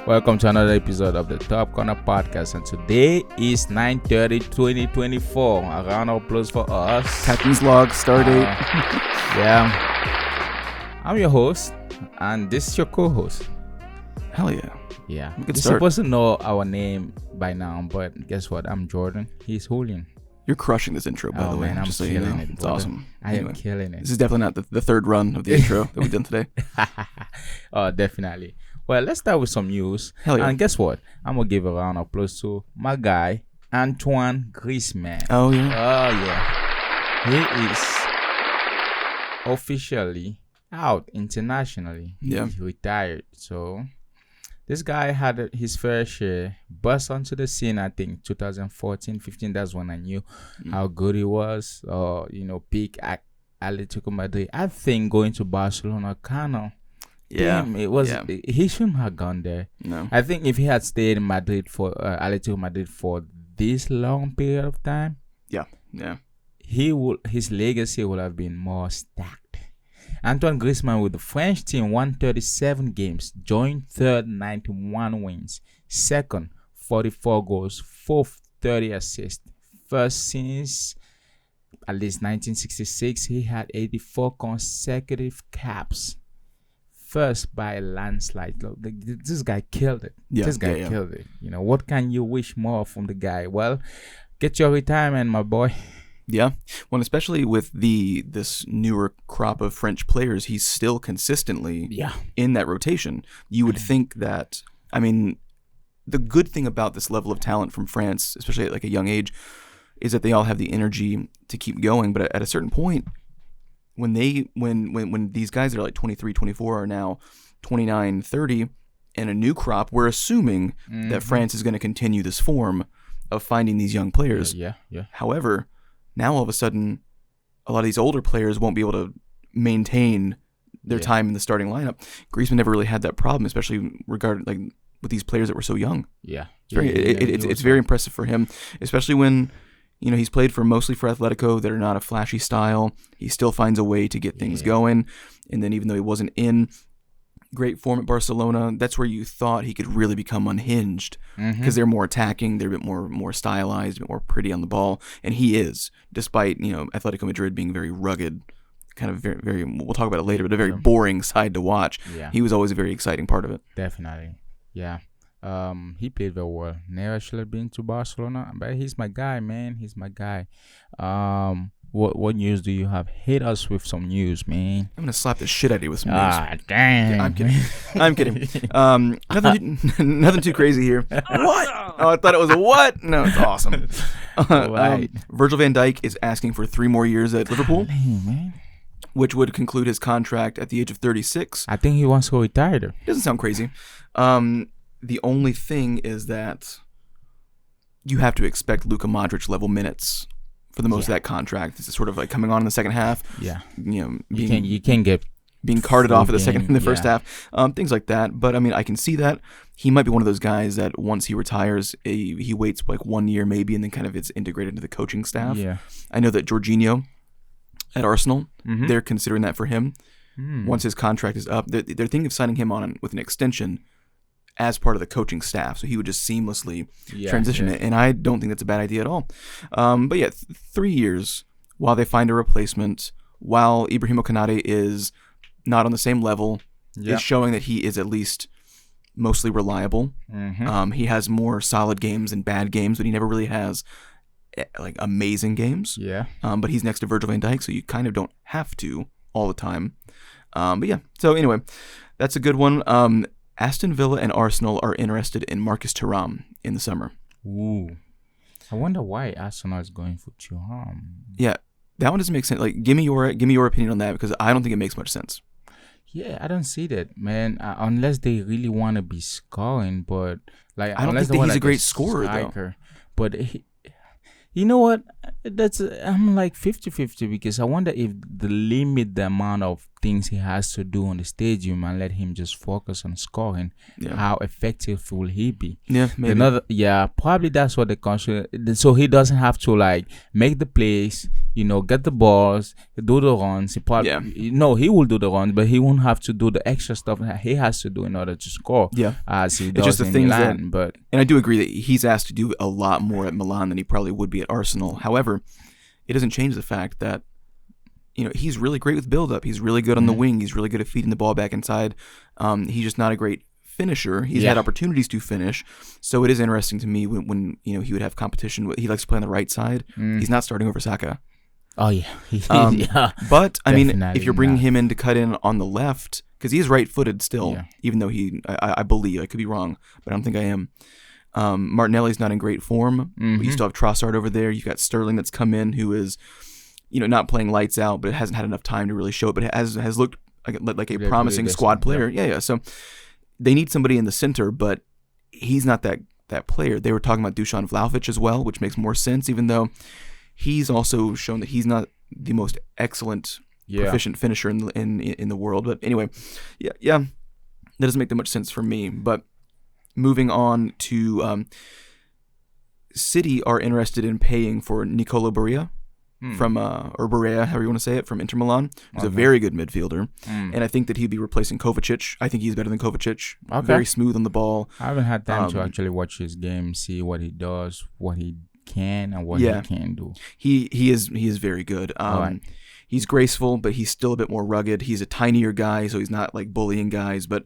Welcome to another episode of the Top Corner Podcast, and today is 9/30/2024. A round of applause for us. Captain's log, star date. Yeah. I'm your host, and this is your co-host. Hell yeah. Yeah. We could You're start. supposed to know our name by now, but guess what? I'm Jordan. He's Julian. You're crushing this intro, by the way. Man, I'm just so you killing know. it. It's brother. awesome. I am killing it. This is definitely not the third run of the intro that we've done today. Oh, definitely. Well, let's start with some news. Hell yeah. And guess what? I'm going to give a round of applause to my guy, Antoine Griezmann. Oh, yeah. Oh, yeah. He is officially out internationally. Yeah. He's retired. So this guy had his fair share, burst onto the scene, I think, 2014-15. That's when I knew how good he was. Peak at Atletico Madrid. I think going to Barcelona kind of, Yeah. it was. Yeah. He shouldn't have gone there. No. I think if he had stayed in Madrid for Atletico Madrid for this long period of time, Yeah. his legacy would have been more stacked. Antoine Griezmann with the French team won 37 games, joined third 91 wins, second 44 goals, fourth 30 assists. First since at least 1966, he had 84 consecutive caps. First by a landslide. Look, this guy killed it. Yeah, This guy yeah. killed it. You know, what can you wish more from the guy? Well, get your retirement, my boy. Yeah. Well, especially with this newer crop of French players, he's still consistently in that rotation. You would think that, I mean, the good thing about this level of talent from France, especially at like a young age, is that they all have the energy to keep going. But at a certain point, when these guys that are like 23, 24 are now 29, 30, and a new crop, we're assuming that France is going to continue this form of finding these young players. Yeah. However, now all of a sudden, a lot of these older players won't be able to maintain their time in the starting lineup. Griezmann never really had that problem, especially with these players that were so young. Yeah. It's very impressive for him, especially when he's played mostly for Atletico that are not a flashy style. He still finds a way to get things going. And then even though he wasn't in great form at Barcelona, that's where you thought he could really become unhinged because they're more attacking, they're a bit more stylized, a bit more pretty on the ball. And he is, despite, Atletico Madrid being very rugged, kind of very, very, we'll talk about it later, but a very boring side to watch. Yeah. He was always a very exciting part of it. Definitely. Yeah. He played very well. Never should have been to Barcelona, but he's my guy, man. He's my guy. What news do you have? Hit us with some news, man. I'm gonna slap the shit out of you with some news. Damn. Yeah, I'm kidding. Nothing too crazy here. What? Oh, I thought it was a what? No, it's awesome. Right. Virgil van Dijk is asking for 3 more years at Liverpool, Man. which would conclude his contract at the age of 36. I think he wants to retire. Though. Doesn't sound crazy. The only thing is that you have to expect Luka Modric level minutes for the most of that contract. This is sort of like coming on in the second half. Yeah. You can't get being carted off in the first yeah. half, things like that. But I mean, I can see that he might be one of those guys that once he retires, he waits like 1 year maybe, and then kind of it's integrated into the coaching staff. Yeah. I know that Jorginho at Arsenal, they're considering that for him. Once his contract is up, they're thinking of signing him on with an extension as part of the coaching staff, so he would just seamlessly transition it, and I don't think that's a bad idea at all. But yeah, 3 years while they find a replacement, while Ibrahimo Konate is not on the same level, is showing that he is at least mostly reliable. He has more solid games than bad games, but he never really has like amazing games. Yeah. But he's next to Virgil van Dijk, so you kind of don't have to all the time. But yeah, so anyway, that's a good one. Aston Villa and Arsenal are interested in Marcus Thuram in the summer. Ooh. I wonder why Arsenal is going for Thuram. Yeah, that one doesn't make sense. Like, give me your opinion on that, because I don't think it makes much sense. Yeah, I don't see that, man. Unless they really want to be scoring, but like I don't unless think they want that he's a like great scorer, though. But you know what? I'm like 50-50 because I wonder if they limit the amount of things he has to do on the stadium and let him just focus on scoring, how effective will he be? Yeah, maybe. Probably that's what the country. So he doesn't have to like make the plays, get the balls, do the runs. He probably no, he will do the runs, but he won't have to do the extra stuff that he has to do in order to score. Yeah, as he it's does just the in things Milan. And I do agree that he's asked to do a lot more at Milan than he probably would be at Arsenal. However, it doesn't change the fact that he's really great with build-up. He's really good on the wing. He's really good at feeding the ball back inside. He's just not a great finisher. He's had opportunities to finish. So it is interesting to me when he would have competition. He likes to play on the right side. He's not starting over Saka. Oh, yeah. But, I mean, if you're bringing him in to cut in on the left, because he is right-footed still, even though I believe, I could be wrong, but I don't think I am. Martinelli's not in great form. But you still have Trossard over there. You've got Sterling that's come in who is... not playing lights out, but it hasn't had enough time to really show it, but it has looked like a promising squad player. Yeah. So they need somebody in the center, but he's not that player. They were talking about Dusan Vlahovic as well, which makes more sense, even though he's also shown that he's not the most excellent, proficient finisher in the world. But anyway, that doesn't make that much sense for me. But moving on to City are interested in paying for Nicolo Barella. From or Barea, however you want to say it, from Inter Milan. He's a very good midfielder, and I think that he'd be replacing Kovacic. I think he's better than Kovacic. Very smooth on the ball. I haven't had time to actually watch his game, see what he does, what he can, and what he can't do. He is very good. He's graceful, but he's still a bit more rugged. He's a tinier guy, so he's not like bullying guys, but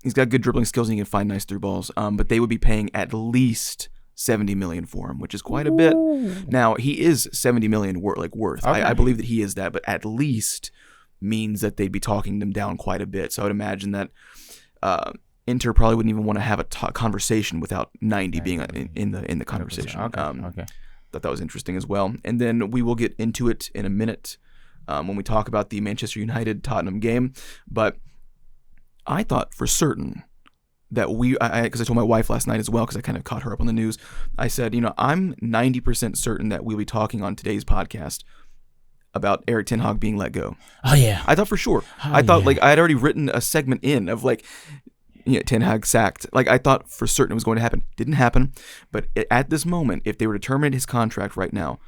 he's got good dribbling skills and he can find nice through balls. But they would be paying at least 70 million for him, which is quite a bit. Now he is 70 million worth. I believe that he is that, but at least means that they'd be talking them down quite a bit. So I would imagine that Inter probably wouldn't even want to have a conversation without 90 being in the conversation. Thought that was interesting as well. And then we will get into it in a minute when we talk about the Manchester United Tottenham game. But I thought for certain that because I told my wife last night as well, because I kind of caught her up on the news. I said, I'm 90% certain that we'll be talking on today's podcast about Erik ten Hag being let go. Oh, yeah. I thought for sure. I thought I had already written a segment in of Ten Hag sacked. I thought for certain it was going to happen. Didn't happen. But at this moment, if they were to terminate his contract right now,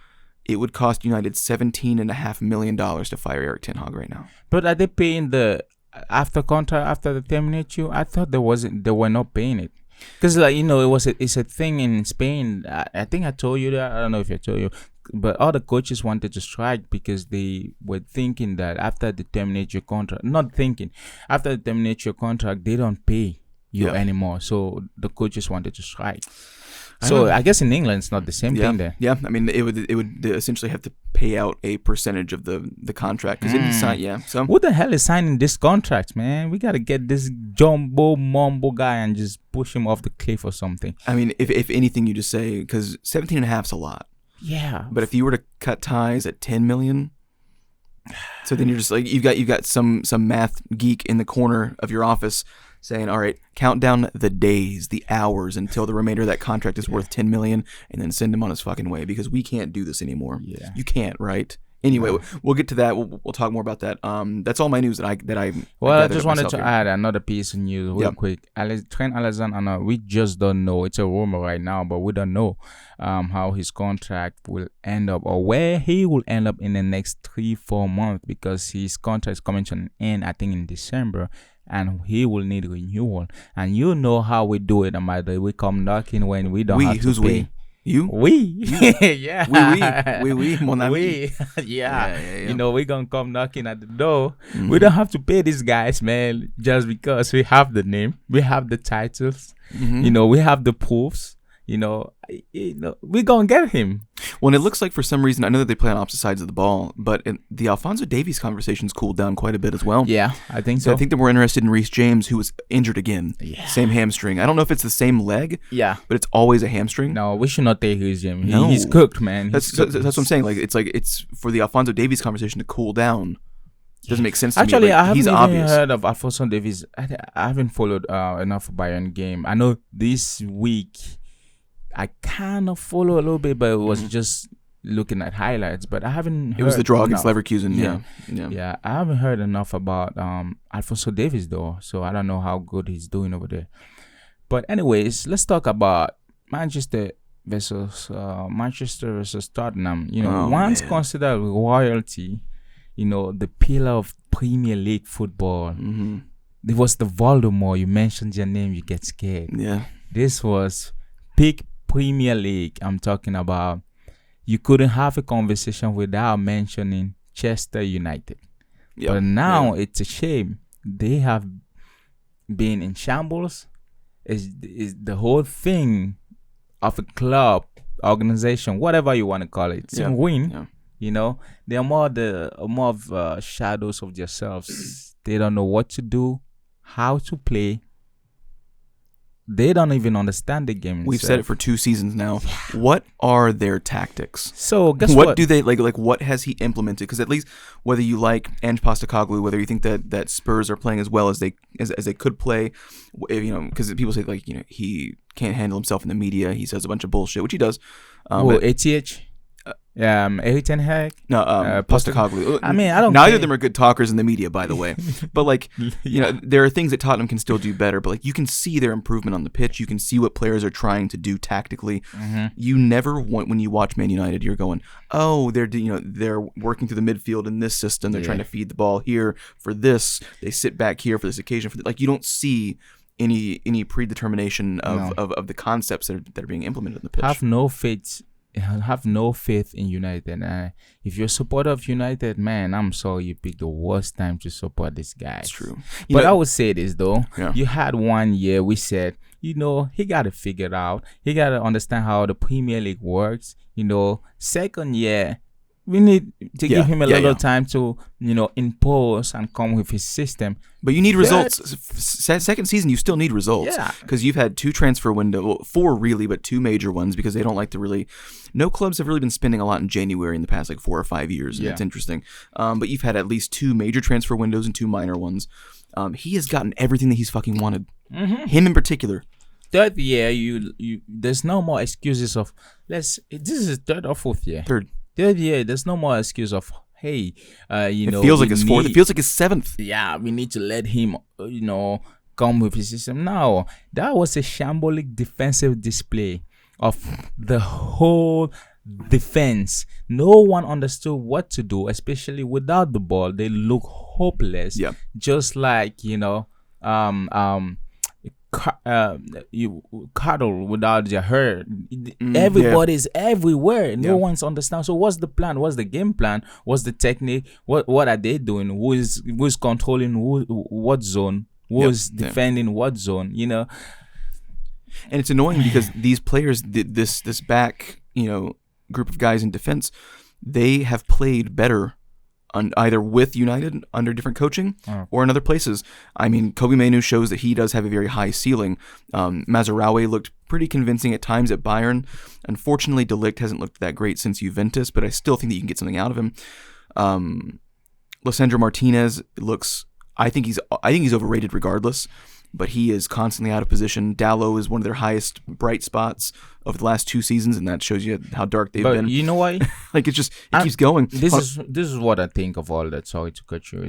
it would cost United $17.5 million to fire Erik ten Hag right now. But are they paying the... after they terminate you? I thought they were not paying it, because it's a thing in Spain. I think I told you that. I don't know if I told you, but all the coaches wanted to strike because they were thinking that after they terminate your contract, they don't pay you anymore. So the coaches wanted to strike. So I guess in England it's not the same thing there. Yeah, I mean it would essentially have to pay out a percentage of the contract because it didn't sign. Yeah, so who the hell is signing this contract, man? We gotta get this jumbo mumbo guy and just push him off the cliff or something. I mean, if anything, you just say, because 17.5 is a lot. Yeah, but if you were to cut ties at 10 million, so then you're just you've got some math geek in the corner of your office saying, all right, count down the days, the hours until the remainder of that contract is worth 10 million, and then send him on his fucking way, because we can't do this anymore. Yeah, you can't, right? Anyway, we'll get to that. We'll talk more about that. That's all my news that I just wanted to add another piece of news real quick. Trent Alexander, we just don't know. It's a rumor right now, but we don't know how his contract will end up or where he will end up in the next 3-4 months, because his contract is coming to an end, I think, in December. And he will need renewal. And you know how we do it, Madrid. We come knocking when we don't have to who's pay. We? You? We. Yeah. We, mon ami. We. Yeah. We're going to come knocking at the door. Mm-hmm. We don't have to pay these guys, man, just because we have the name. We have the titles. Mm-hmm. We have the proofs. We're going to get him. Well, and it looks like for some reason, I know that they play on opposite sides of the ball, but the Alphonso Davies conversation's cooled down quite a bit as well. Yeah, I think so. I think that we're interested in Reece James, who was injured again. Yeah. Same hamstring. I don't know if it's the same leg. Yeah. But it's always a hamstring. No, we should not take Reece James. No. He's cooked, man. That's what I'm saying. It's for the Alphonso Davies conversation to cool down. It doesn't make sense to me. Actually, I haven't even heard of Alphonso Davies. I haven't followed enough Bayern game. I know this week I kind of follow a little bit, but it was just looking at highlights, but I haven't heard It was the draw enough. against Leverkusen. Yeah. I haven't heard enough about Alphonso Davies though, so I don't know how good he's doing over there. But anyways, let's talk about Manchester versus Tottenham. Once considered royalty, the pillar of Premier League football. Mm-hmm. It was the Voldemort. You mentioned your name, you get scared. Yeah. This was peak Premier League. I'm talking about. You couldn't have a conversation without mentioning Chester United. Yep. But now it's a shame. They have been in shambles. Is the whole thing of a club, organization, whatever you want to call it. It's a win. Yeah. They are more of shadows of themselves. They don't know what to do, how to play. They don't even understand the game. We've said it for 2 seasons now. What are their tactics? So guess what? What do they like? What has he implemented? Because at least whether you like Ange Postecoglou, whether you think that Spurs are playing as well as they could play, because people say he can't handle himself in the media. He says a bunch of bullshit, which he does. ATH. Eric Ten Hag? No, Postecoglou. I mean, I don't. Neither of them are good talkers in the media, by the way. But there are things that Tottenham can still do better. But you can see their improvement on the pitch. You can see what players are trying to do tactically. Mm-hmm. You never want, when you watch Man United, you're going, oh, they're working through the midfield in this system. They're trying to feed the ball here for this. They sit back here for this occasion. You don't see any predetermination of the concepts that are being implemented on the pitch. Have no faith in United. If you're a supporter of United, man, I'm sorry you picked the worst time to support this guy. It's true. But I would say this though. Yeah. You had 1 year we said, he got to figure it out. He got to understand how the Premier League works. Second year, we need to give him a little time to, impose and come with his system. But you need results. Second season, you still need results. Yeah. Because you've had 2 transfer windows, well, 4 really, but 2 major ones because they don't like to really. No clubs have really been spending a lot in January in the past 4 or 5 years. And it's interesting. But you've had at least 2 major transfer windows and 2 minor ones. He has gotten everything that he's fucking wanted. Mm-hmm. Him in particular. Third year, you there's no more excuses of this is 3rd or 4th year. Third year, there's no more excuse of, hey, it feels like his 4th. It feels like his 7th. Yeah, we need to let him, come with his system. Now, that was a shambolic defensive display of the whole defense. No one understood what to do, especially without the ball. They look hopeless. Yeah. Just like, you cuddle without your herd. Everybody's everywhere. No one's understand. So what's the plan? What's the game plan? What's the technique? What are they doing? Who's controlling what zone? Who's defending what zone? And it's annoying because these players, this back group of guys in defense, they have played better either with United under different coaching or in other places. I mean, Kobe Mainoo shows that he does have a very high ceiling. Mazarawi looked pretty convincing at times at Bayern. Unfortunately, De Ligt hasn't looked that great since Juventus, but I still think that you can get something out of him. Lisandro Martinez looks. I think he's overrated regardless, but he is constantly out of position. Dalot is one of their highest bright spots of the last 2 seasons, and that shows you how dark they've been. You know why? It keeps going. This is what I think of all that. Sorry to cut you.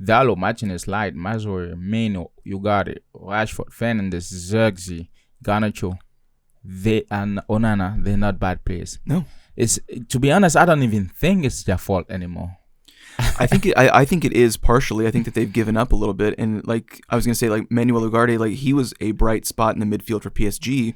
Dalot, Martinez, Light, Mazur, Mainoo, you got it. Rashford, Fernandes, Zirkzee, Garnacho, and Onana, they're not bad players. No. To be honest, I don't even think it's their fault anymore. I think it is partially. I think that they've given up a little bit, and I was gonna say, Manuel Ugarte, he was a bright spot in the midfield for PSG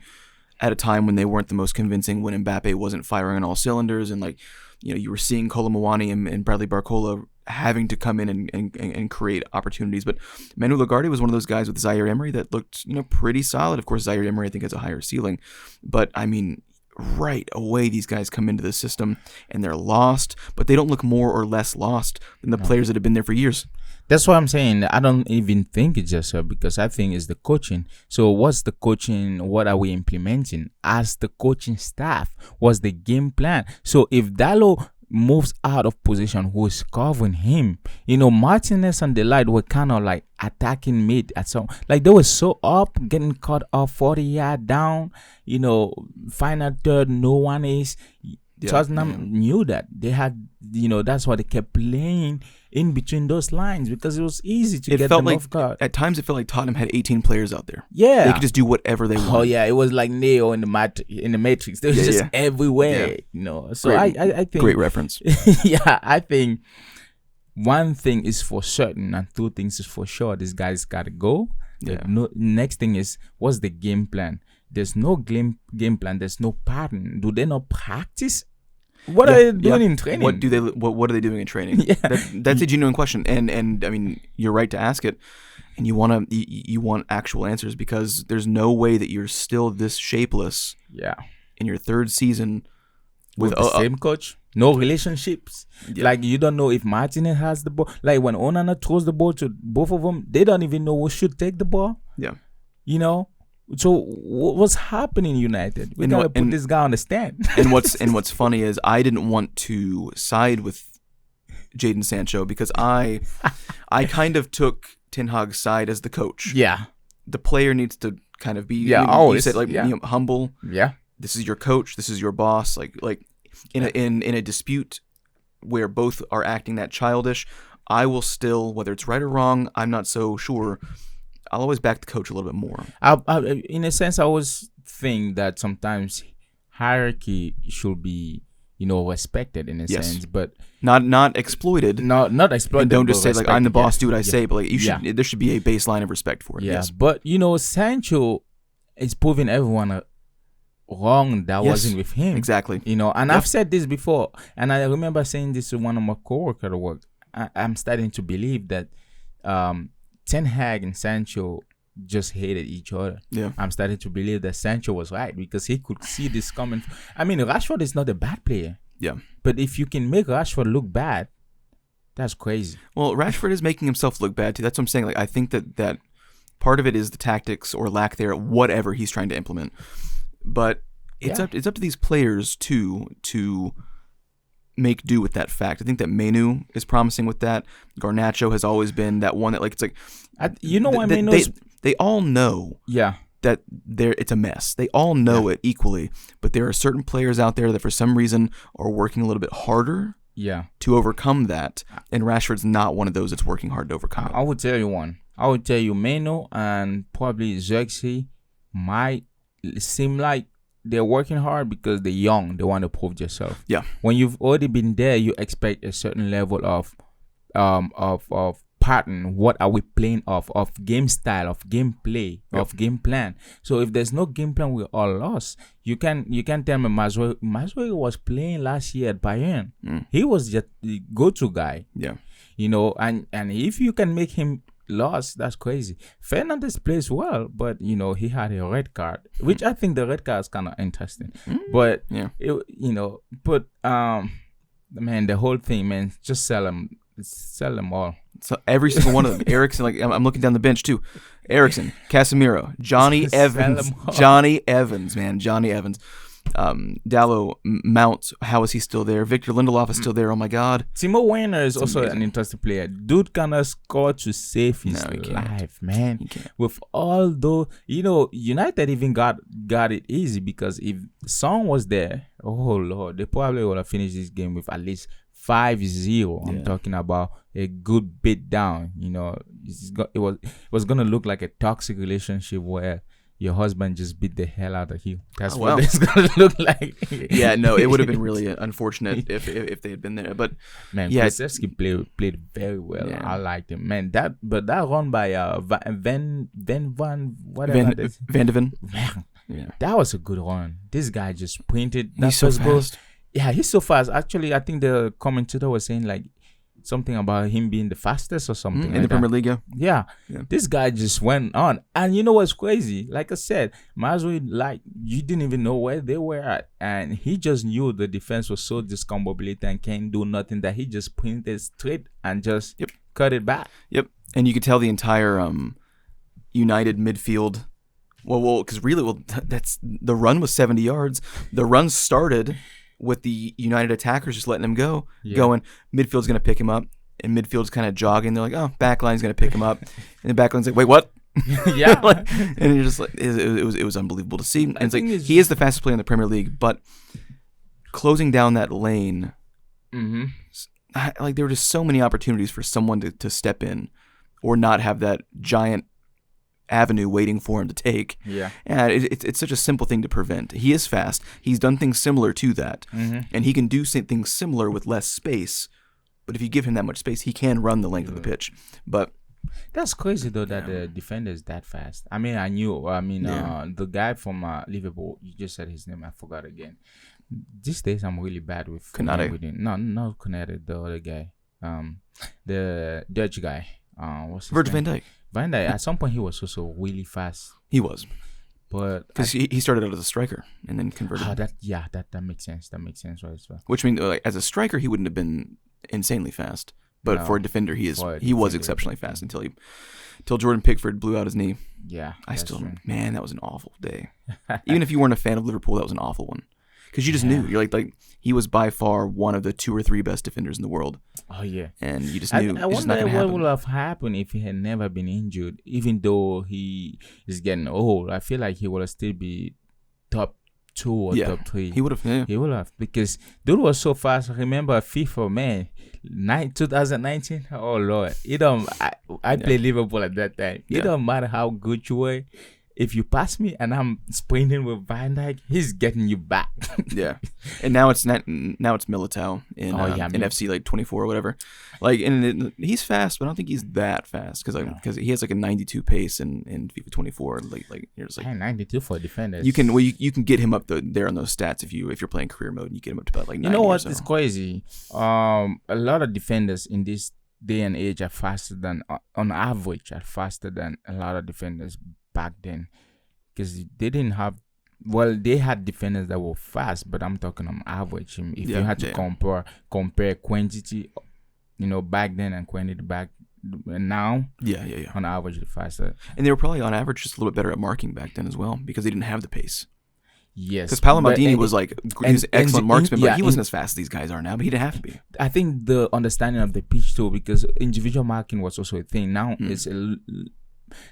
at a time when they weren't the most convincing, when Mbappe wasn't firing on all cylinders, and you were seeing Kolo Muani and Bradley Barcola having to come in and create opportunities. But Manuel Ugarte was one of those guys with Zaire Emery that looked pretty solid. Of course, Zaire Emery I think has a higher ceiling, but I mean, right away these guys come into the system and they're lost, but they don't look more or less lost than the players that have been there for years. That's what I'm saying. I don't even think it's just because I think it's the coaching. So what's the coaching? What are we implementing as the coaching staff? What's the game plan? So if Dalot moves out of position, who's covering him? Martinez and Delight were kind of attacking mid at some, they were so up, getting caught off 40 yard down, final third, no one is. Tottenham knew that. They had, that's why they kept playing in between those lines because it was easy to get them off guard. At times, it felt like Tottenham had 18 players out there. Yeah. They could just do whatever they want. Oh, yeah. It was like Neo in the Matrix. They were just everywhere, So I think... Great reference. Yeah, I think one thing is for certain and two things is for sure. This guy's got to go. Yeah. Next thing is, what's the game plan? There's no game plan. There's no pattern. Do they not practice? What are they doing in training? What are they doing in training? That's a genuine question, and I mean, you're right to ask it, and you want actual answers because there's no way that you're still this shapeless. Yeah. In your third season with the same coach, no relationships. Yeah. Like you don't know if Martinez has the ball. Like when Onana throws the ball to both of them, they don't even know who should take the ball. Yeah. So what's happening in United? We gotta put this guy on the stand. and what's funny is I didn't want to side with Jadon Sancho because I kind of took Ten Hag's side as the coach. Yeah, the player needs to kind of be always you said, humble. Yeah, this is your coach. This is your boss. Like in a dispute where both are acting that childish, I will still, whether it's right or wrong, I'm not so sure. I'll always back the coach a little bit more. In a sense, I always think that sometimes hierarchy should be, respected in a sense, but not exploited. Not exploited. And don't just say like I'm the boss, do what I say. But like there should be a baseline of respect for it. Yeah, yes. But Sancho is proving everyone wrong that wasn't with him. Exactly. And I've said this before, and I remember saying this to one of my coworkers at work. I'm starting to believe that. Ten Hag and Sancho just hated each other. Yeah. I'm starting to believe that Sancho was right because he could see this coming. I mean, Rashford is not a bad player. Yeah. But if you can make Rashford look bad, that's crazy. Well, Rashford is making himself look bad too. That's what I'm saying. Like I think that part of it is the tactics or lack there, whatever he's trying to implement. But it's up to these players to make do with that fact. I think that Manu is promising with that. Garnacho has always been that one that like it's like Manu is... they all know that it's a mess. They all know it equally, but there are certain players out there that for some reason are working a little bit harder to overcome that, and Rashford's not one of those that's working hard to overcome it. I would tell you one. I would tell you Manu and probably Xerxes might seem like they're working hard because they're young. They want to prove themselves. Yeah. When you've already been there, you expect a certain level of pattern. What are we playing of game style, of gameplay, of game plan? So if there's no game plan, we're all lost. You can tell me Mazraoui was playing last year at Bayern. He was just the go-to guy. Yeah. And if you can make him lost, that's crazy. Fernandes plays well, but he had a red card, which I think the red card is kind of interesting. But man, the whole thing, man, just sell them all. So every single one of them, Eriksen. Like I'm looking down the bench too. Eriksen, Casemiro, Johnny Evans, Johnny Evans, Dalot, Mount, how is he still there? Victor Lindelof is still there. Oh my God. Timo Werner is also an interesting player. Dude cannot score to save his life, man. With all those, United even got it easy because if Son was there, oh Lord, they probably would have finished this game with at least 5-0. I'm talking about a good bit down. It was gonna look like a toxic relationship where your husband just beat the hell out of you. That's what it's gonna look like. Yeah, no, it would have been really unfortunate if they had been there. But man, Kulusevski played very well. Yeah. I liked him, man. That run by Van de Ven. Man, that was a good run. This guy just pointed. He's so fast. Yeah, he's so fast. Actually, I think the commentator was saying like something about him being the fastest or something in the Premier League. Yeah, this guy just went on. And you know what's crazy? Like I said, Mazraoui, like you didn't even know where they were at, and he just knew the defense was so discombobulated and can't do nothing that he just pointed straight and just cut it back. Yep, and you could tell the entire United midfield. Well, because really, that's the run was 70 yards. The run started with the United attackers just letting him go, going, midfield's going to pick him up, and midfield's kind of jogging. They're like, oh, backline's going to pick him up. And the backline's like, wait, what? Yeah. And you're just like, it was unbelievable to see. And it's like, he is the fastest player in the Premier League, but closing down that lane. Mm-hmm. Like there were just so many opportunities for someone to step in, or not have that giant avenue waiting for him to take. Yeah. And it's such a simple thing to prevent. He is fast. He's done things similar to that, and he can do things similar with less space. But if you give him that much space, he can run the length of the pitch. But that's crazy though that the defender is that fast. I mean, the guy from Liverpool. You just said his name. I forgot again. These days I'm really bad with Konate. No, not Konate. The other guy, the Dutch guy. What's his Virgil name? van Dijk. Van Dijk. At some point he was also really fast. He was, but because he started out as a striker and then converted. That makes sense. That makes sense, right? As well. Which means, like, as a striker, he wouldn't have been insanely fast, but for a defender, he was exceptionally fast until Jordan Pickford blew out his knee. Yeah, man, that was an awful day. Even if you weren't a fan of Liverpool, that was an awful one. Because you just knew. You're like he was by far one of the 2 or 3 best defenders in the world. Oh, yeah. And you just knew I it's just not wonder going to what happen. would have happened if he had never been injured. Even though he is getting old, I feel like he would have still be top 2 or top 3. He would have. Yeah. He would have. Because dude was so fast. I remember FIFA, man. 2019. Oh, Lord. I played Liverpool at that time. It don't matter how good you were. If you pass me and I'm sprinting with Van Dijk, he's getting you back. Yeah, and now it's Militao in FC like 24 or whatever. Like, and he's fast, but I don't think he's that fast because he has like a 92 pace in FIFA 24. Like you're just like 92 for defenders. You can get him up there on those stats if you're playing career mode. You get him up to about like 90. You know what? It's crazy. A lot of defenders in this day and age are faster than on average are faster than a lot of defenders back then, because they didn't have. Well, they had defenders that were fast, but I'm talking on average. If you had to compare quantity, back then and quantity back now, on average, they're faster. And they were probably on average just a little bit better at marking back then as well, because they didn't have the pace. Yes, because Paolo Maldini was he's an excellent marksman, but he wasn't as fast as these guys are now. But he didn't have to be. I think the understanding of the pitch too, because individual marking was also a thing. Now it's a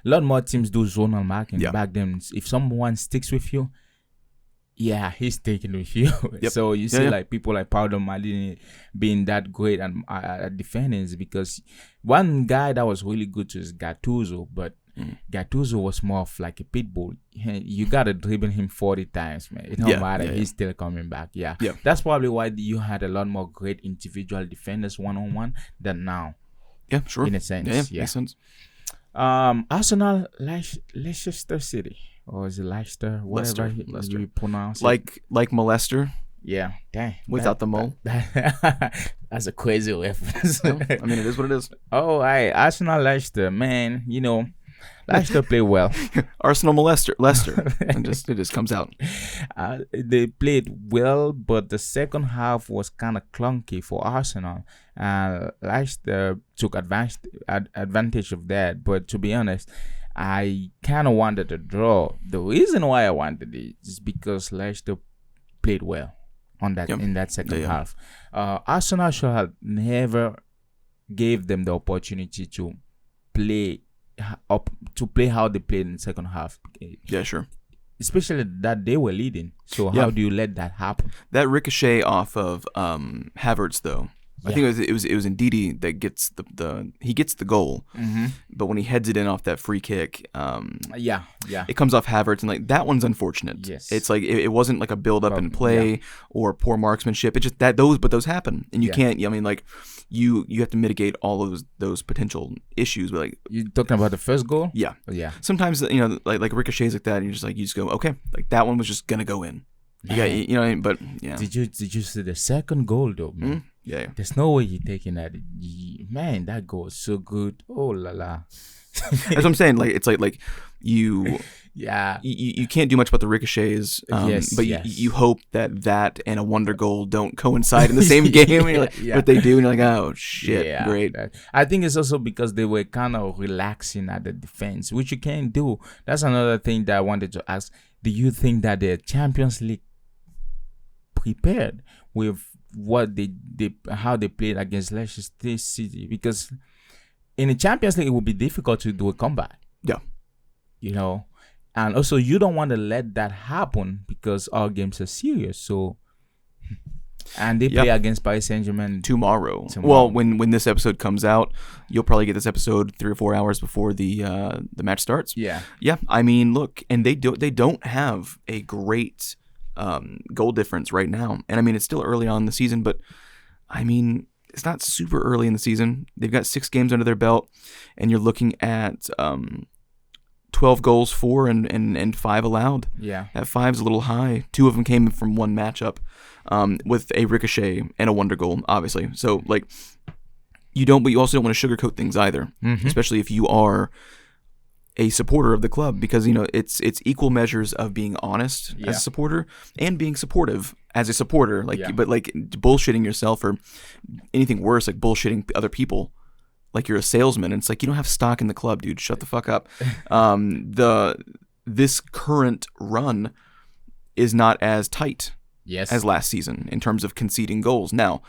lot more teams do zonal marking. Back then, if someone sticks with you, he's taking with you. So you see like people like Paolo Maldini being that great at defending, because one guy that was really good is Gattuso, but Gattuso was more of like a pit bull. You gotta dribble him 40 times, man. It don't matter. He's still coming back. That's probably why you had a lot more great individual defenders one-on-one than now. Yeah, sure. In a sense, makes sense. Arsenal, Leicester City, or is it Leicester? Whatever you pronounce it. Like molester. Yeah, dang. Without the mole. That's a crazy reference. No, I mean, it is what it is. Oh, Arsenal, Leicester, man. Leicester play well. Arsenal molester, Leicester. It just comes out. They played well, but the second half was kind of clunky for Arsenal. Leicester took advantage of that. But to be honest, I kind of wanted a draw. The reason why I wanted it is because Leicester played well in that second half. Arsenal should have never gave them the opportunity to play how they played in the second half. Yeah, sure. Especially that they were leading. So how do you let that happen? That ricochet off of Havertz, though. I think it was Ndidi that gets he gets the goal, but when he heads it in off that free kick, it comes off Havertz, and like that one's unfortunate. Yes, it's like it wasn't like a build up and play or poor marksmanship. It's just that those happen, and you can't. I mean, like you have to mitigate all of those potential issues. But like you talking about the first goal? Yeah. Sometimes like ricochets like that, and you just go okay, like that one was just gonna go in. But Did you see the second goal though, man? Yeah. There's no way you're taking that. Man, that goal is so good. Oh la la. That's what I'm saying. Like it's like you. You can't do much about the ricochets. But you hope that and a wonder goal don't coincide in the same game. But they do, and you're like, oh shit, great. I think it's also because they were kind of relaxing at the defense, which you can't do. That's another thing that I wanted to ask. Do you think that the Champions League prepared with what how they played against Leicester City? Because in the Champions League, it would be difficult to do a comeback. Yeah. And also you don't want to let that happen because our games are serious. So And they play against Paris Saint-Germain tomorrow. Well, when this episode comes out, you'll probably get this episode 3 or 4 hours before the match starts. Yeah. I mean, look, and they don't have a great goal difference right now. And I mean, it's still early on in the season, but I mean, it's not super early in the season. They've got 6 games under their belt, and you're looking at 12 goals for and 5 allowed. Yeah. That 5's a little high. 2 of them came from one matchup with a ricochet and a wonder goal, obviously. So, like, but you also don't want to sugarcoat things either, especially if you are a supporter of the club, because, you know, it's equal measures of being honest as a supporter and being supportive as a supporter. But like bullshitting yourself or anything worse, like bullshitting other people. Like you're a salesman, and it's like, you don't have stock in the club, dude. Shut the fuck up. This current run is not as tight as last season in terms of conceding goals. Now,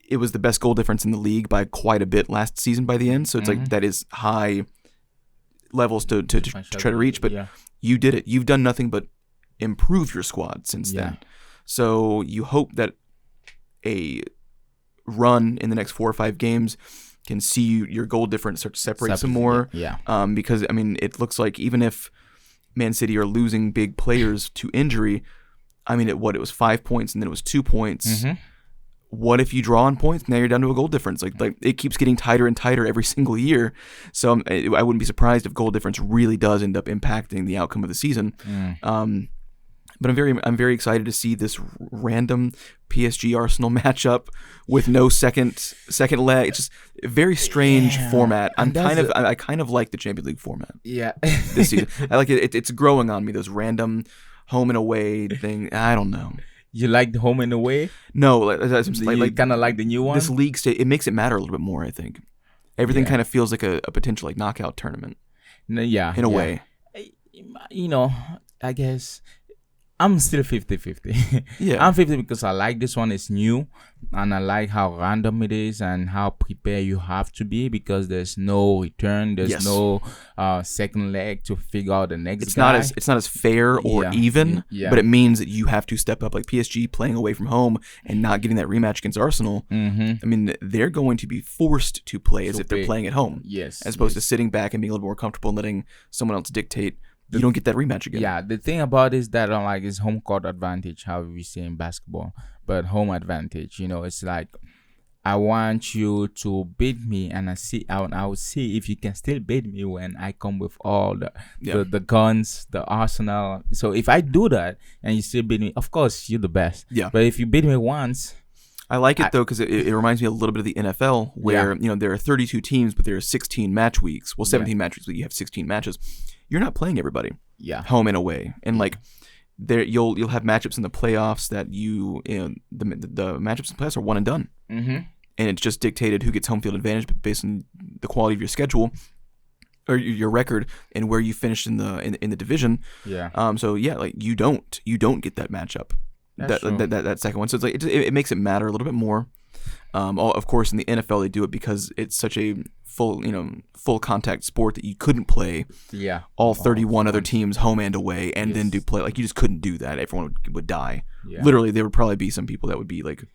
it was the best goal difference in the league by quite a bit last season by the end, so it's like that is high levels to try to reach. But you did it. You've done nothing but improve your squad since then. So you hope that a run in the next 4 or 5 games can see your goal difference start to separate some more. Because, I mean, it looks like even if Man City are losing big players to injury, I mean, it was 5 points and then it was 2 points. What if you draw on points? Now you're down to a goal difference. Like it keeps getting tighter and tighter every single year. So I wouldn't be surprised if goal difference really does end up impacting the outcome of the season. But I'm very excited to see this random PSG Arsenal matchup with no second leg. It's just a very strange format. I kind of like the Champions League format. This season, I like it. It's growing on me. Those random home and away thing. I don't know. You like the home and away? No, like kind of like the new one. This league state, it makes it matter a little bit more. I think everything kind of feels like a potential like knockout tournament. In a way. You know, I guess I'm still 50-50. I'm 50 because I like this one. It's new, and I like how random it is and how prepared you have to be, because there's no return. There's no second leg to figure out the next guy. It's not as fair or even, but it means that you have to step up. Like PSG playing away from home and not getting that rematch against Arsenal. I mean, they're going to be forced to play as if they're playing at home. As opposed to sitting back and being a little more comfortable and letting someone else dictate. You don't get that rematch again. Yeah, the thing about it is that I like is home court advantage, how we say in basketball, but home advantage. You know, it's like I want you to beat me, and I will see if you can still beat me when I come with all the guns, the arsenal. So if I do that and you still beat me, of course you're the best. But if you beat me once. I like it though, because it reminds me a little bit of the NFL, where you know there are 32 teams, but there are 16 match weeks. Well, 17 match weeks, but you have 16 matches. You're not playing everybody. Home and away, and like there you'll have matchups in the playoffs that the matchups in the playoffs are one and done, and it's just dictated who gets home field advantage based on the quality of your schedule or your record and where you finished in the division. So like you don't get that matchup. That second one, so it's like it makes it matter a little bit more. Of course, in the NFL they do it because it's such a full contact sport that you couldn't play all 31 other teams home and away and then do play. Like you just couldn't do that. Everyone would die. Literally, there would probably be some people that would be like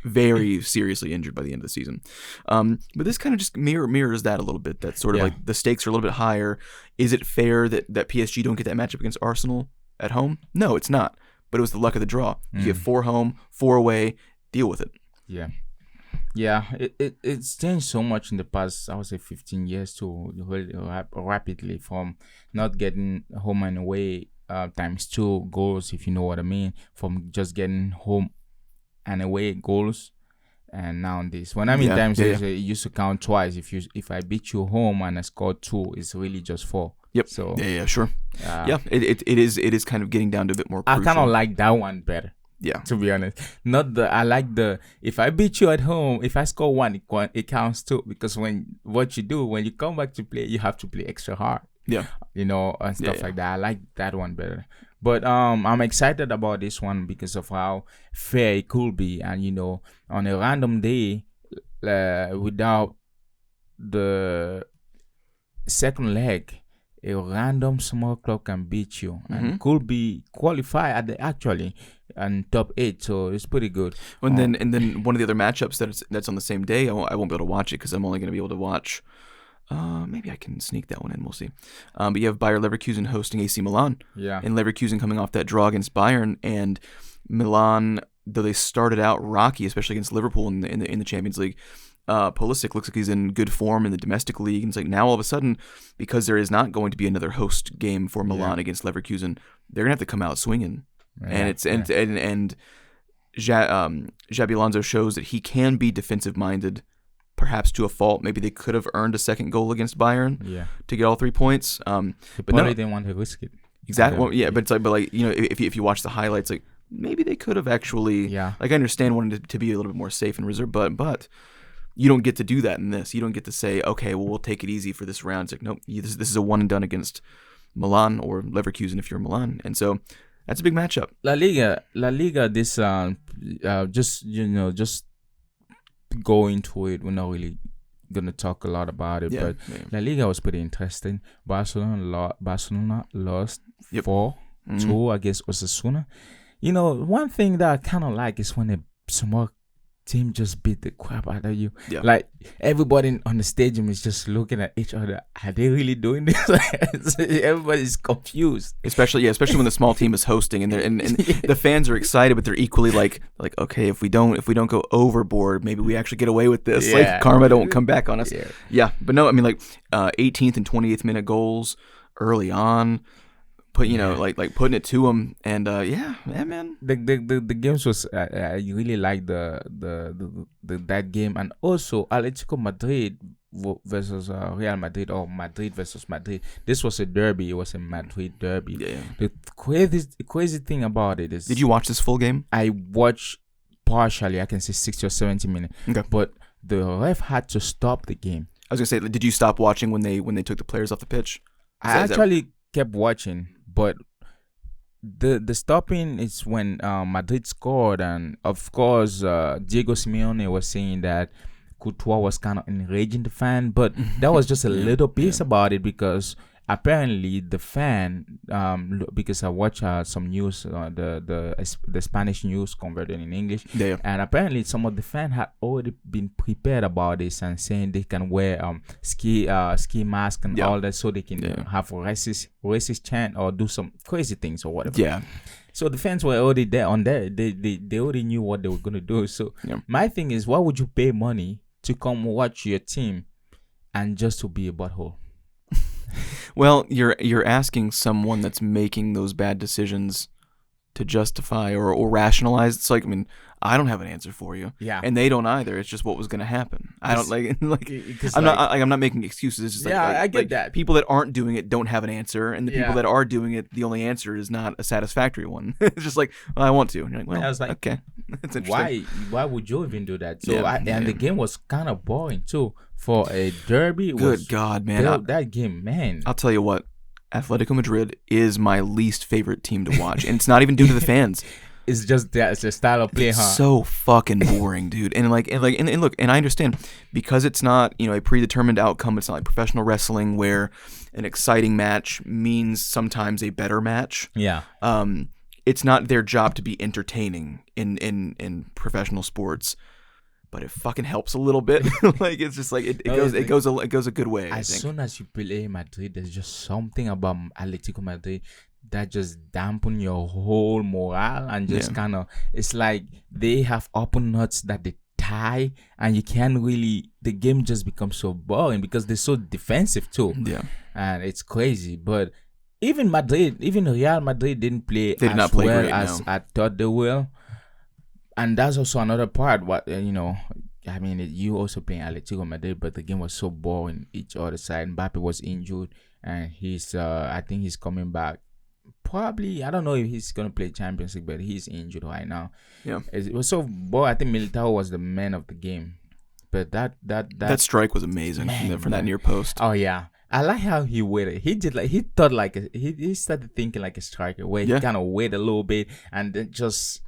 very seriously injured by the end of the season. But this kind of just mirrors that a little bit. That sort of like the stakes are a little bit higher. Is it fair that PSG don't get that matchup against Arsenal at home? No, it's not. But it was the luck of the draw. You get 4 home, 4 away. Deal with it. It's changed so much in the past, I would say 15 years to really rapidly, from not getting home and away times 2 goals, if you know what I mean, from just getting home and away goals, and now this. When I mean times, it used to count twice. If I beat you home and I scored 2, it's really just 4. So sure. It is kind of getting down to a bit more crucial. I kind of like that one better. To be honest, I like the if I beat you at home, if I score 1, it counts 2, because when you come back to play, you have to play extra hard. And stuff like that. I like that one better. But I'm excited about this one because of how fair it could be, and on a random day, without the second leg, a random small club can beat you and could be qualified at the actually and top 8, so it's pretty good. And then one of the other matchups that's on the same day, I won't be able to watch it because I'm only going to be able to watch. Maybe I can sneak that one in. We'll see. But you have Bayer Leverkusen hosting AC Milan. Yeah. And Leverkusen coming off that draw against Bayern, and Milan, though they started out rocky, especially against Liverpool in the Champions League. Pulisic looks like he's in good form in the domestic league, and it's like now all of a sudden, because there is not going to be another host game for Milan against Leverkusen, they're gonna have to come out swinging. And Xabi Alonso shows that he can be defensive minded, perhaps to a fault. Maybe they could have earned a second goal against Bayern to get all 3 points. But no, they didn't want to risk it. Exactly. Well, yeah, but if you watch the highlights, like maybe they could have actually. Yeah. Like I understand wanting to be a little bit more safe and reserved, but you don't get to do that in this. You don't get to say, okay, well, we'll take it easy for this round. It's like, nope, this is a one and done against Milan or Leverkusen if you're Milan, and so that's a big matchup. La Liga. This just go into it. We're not really gonna talk a lot about it, but La Liga was pretty interesting. Barcelona lost 4-2 against Osasuna. One thing that I kind of like is when a small team just beat the crap out of you. Yeah. Like everybody on the stadium is just looking at each other. Are they really doing this? Everybody's confused. Especially when the small team is hosting and the fans are excited, but they're equally like okay, if we don't go overboard, maybe we actually get away with this. Yeah. Like karma don't come back on us. Yeah. But no, I mean 18th and 28th minute goals early on. Like putting it to them, and man. The games was I really like that game, and also Atletico Madrid versus Real Madrid, or Madrid versus Madrid. This was a derby. It was a Madrid derby. Yeah. The crazy thing about it is, did you watch this full game? I watched partially. I can say 60 or 70 minutes. Okay. But the ref had to stop the game. I was gonna say, did you stop watching when they took the players off the pitch? I actually kept watching. But the stopping is when Madrid scored, and of course Diego Simeone was saying that Courtois was kind of enraging the fan, but that was just a little piece about it, because apparently the fan, because I watch some news, the Spanish news converted in English, and apparently some of the fans had already been prepared about this and saying they can wear ski mask and all that, so they can have racist chant or do some crazy things or whatever. Yeah. So the fans were already there on there. They already knew what they were gonna do. So my thing is, why would you pay money to come watch your team and just to be a butthole? Well, you're asking someone that's making those bad decisions to justify or rationalize. It's like, I mean, I don't have an answer for you. Yeah. And they don't either. It's just what was going to happen. I don't I'm not making excuses. It's just I get that. People that aren't doing it don't have an answer, and the people that are doing it, the only answer is not a satisfactory one. It's just like, well, I want to. And you're like, well, I was like, okay, that's interesting. Why would you even do that? So and the game was kind of boring too for a derby. Good God, man! That game, man. I'll tell you what. Atletico Madrid is my least favorite team to watch, and it's not even due to the fans. It's just it's a style of play, It's so fucking boring, dude. And look, and I understand, because it's not a predetermined outcome. It's not like professional wrestling where an exciting match means sometimes a better match. Yeah. It's not their job to be entertaining in professional sports. But it fucking helps a little bit. Like it's just like it goes a good way. As soon as you play Madrid, there's just something about Atletico Madrid that just dampen your whole morale, and just kind of, it's like they have open nuts that they tie, and you can't really, the game just becomes so boring because they're so defensive too. Yeah, and it's crazy. But even Real Madrid didn't play as well as I thought they will. And that's also another part. I mean, you also playing Atletico Madrid, but the game was so boring each other side. Mbappe was injured, and I think he's coming back. Probably, I don't know if he's gonna play Champions League, but he's injured right now. Yeah, it was so boring. I think Militao was the man of the game, but that strike was amazing from that near post. Oh yeah. I like how he waited. He started thinking like a striker, where he kind of waited a little bit and then just.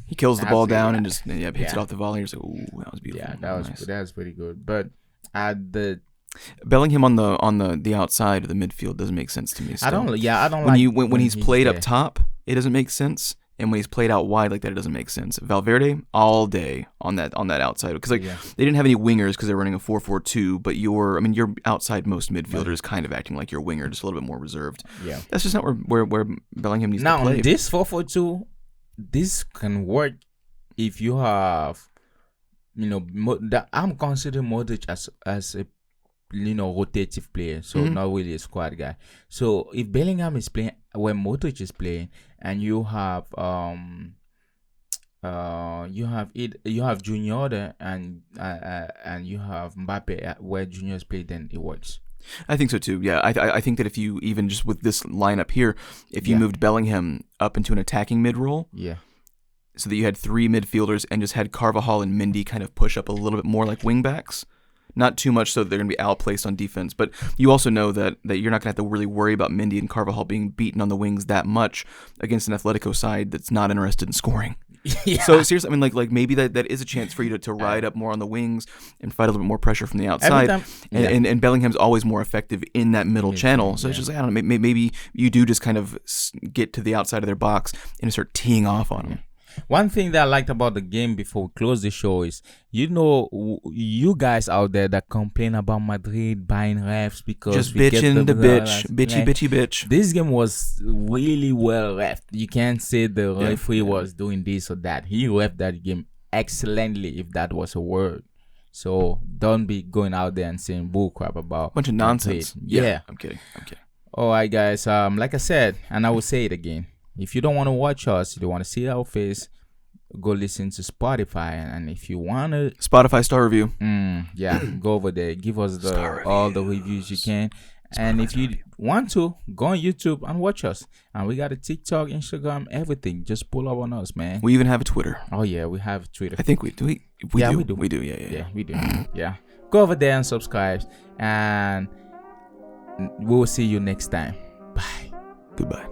He kills the ball down and just hits it off the volley. You're like, ooh, that was beautiful. Yeah, that was pretty good. But the Bellingham on the outside of the midfield doesn't make sense to me. Still. I don't when like when he's played there. up top, it doesn't make sense, and when he's played out wide like that, it doesn't make sense. Valverde all day on that outside because they didn't have any wingers because they're running a 4-4-2, but your outside most midfielder is kind of acting like your winger, just a little bit more reserved. Yeah, that's just not where Bellingham needs now to play. Now this 4-4-2, this can work if you have, I'm considering Modric as a rotative player, so not really a squad guy. So if Bellingham is playing when Modric is playing, and you have you have Junior there, and you have Mbappe where Junior's played, then it works. I think so too. Yeah, I think that if you even just with this lineup here, if you moved Bellingham up into an attacking mid role, so that you had three midfielders and just had Carvajal and Mendy kind of push up a little bit more like wing backs. Not too much so that they're going to be outplaced on defense, but you also know that you're not going to have to really worry about Mendy and Carvajal being beaten on the wings that much against an Atletico side that's not interested in scoring. So seriously, I mean, like maybe that is a chance for you to ride up more on the wings and fight a little bit more pressure from the outside. And Bellingham's always more effective in that middle channel. So it's just like, I don't know, maybe you do just kind of get to the outside of their box and start teeing off on them. One thing that I liked about the game before we close the show is, you guys out there that complain about Madrid buying refs because just bitching the bitch. This game was really well ref. You can't say the referee was doing this or that. He ref that game excellently, if that was a word. So don't be going out there and saying bull crap about bunch of nonsense. Yeah, I'm kidding. All right, guys. Like I said, and I will say it again. If you don't want to watch us, you don't want to see our face, go listen to Spotify. And if you want to... Spotify star review. Go over there. Give us all the reviews you can. And if you want to, go on YouTube and watch us. And we got a TikTok, Instagram, everything. Just pull up on us, man. We even have a Twitter. Oh, yeah, we have Twitter. I think we do. We do. We do. Yeah, we do. Yeah. Go over there and subscribe. And we will see you next time. Bye. Goodbye.